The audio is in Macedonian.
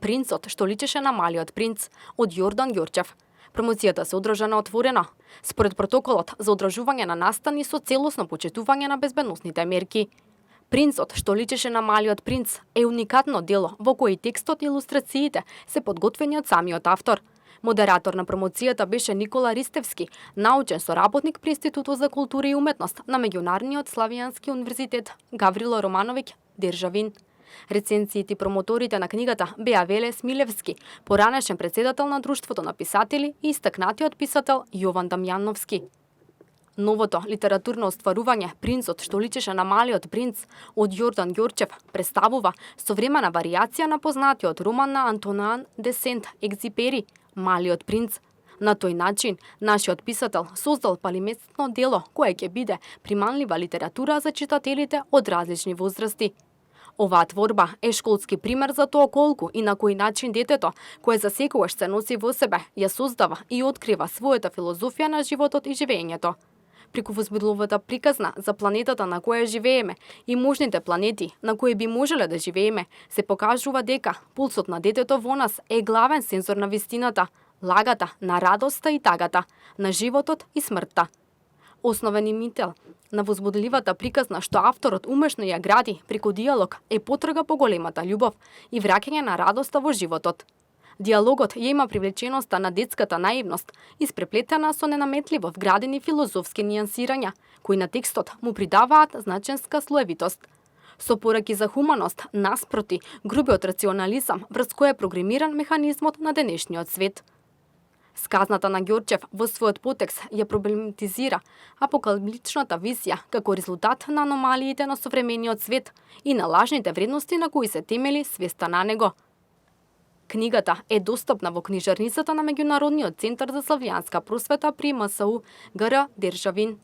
Принцот што личеше на малиот принц од Јордан Ѓорчев. Промоцијата се одржа на отворено. Според протоколот за одржување на настани со целосно почитување на безбедносните мерки. Принцот што личеше на малиот принц е уникатно дело во кој текстот и илустрациите се подготвени од самиот автор. Модератор на промоцијата беше Никола Ристевски, научен соработник при Институтот за култура и уметност на Меѓународниот Славијански универзитет Гаврило Романовиќ Державин. Рецензиите и промоторите на книгата беа Веле Смилевски, поранешен председател на Друштвото на писатели и истакнатиот писател Јован Дамјановски. Новото литературно остварување Принцот што личеше на малиот принц од Јордан Ѓорчев представува современа варијација на познатиот роман на Антоан де Сент-Екзипери Малиот принц. На тој начин, нашиот писател создал палиместно дело кое ќе биде примамлива литература за читателите од различни возрасти. Оваа творба е школски пример за тоа колку и на кој начин детето, кое засекогаш се носи во себе, ја создава и открива својата филозофија на животот и живењето. Преку возбудливата приказна за планетата на која живееме и можните планети на кои би можеле да живееме, се покажува дека пулсот на детето во нас е главен сензор на вистината, лагата, на радоста и тагата, на животот и смртта. Основен имител на возбудливата приказна што авторот умешно ја гради преку диалог е потрага по големата љубов и враќање на радоста во животот. Диалогот ја има привлеченоста на детската наивност, испреплетена со ненаметливо вградени филозофски нијансирања, кои на текстот му придаваат значенска слоевитост. Со пораки за хуманост наспроти грубиот рационализам врз кој е програмиран механизмот на денешниот свет. Сказната на Ѓорчев во својот потекст ја проблематизира апокалиптичната визија како резултат на аномалиите на современиот свет и на лажните вредности на кои се темели свеста на него. Книгата е достапна во книжарницата на Меѓународниот центар за славијанска просвета при МСУ ГР Державин.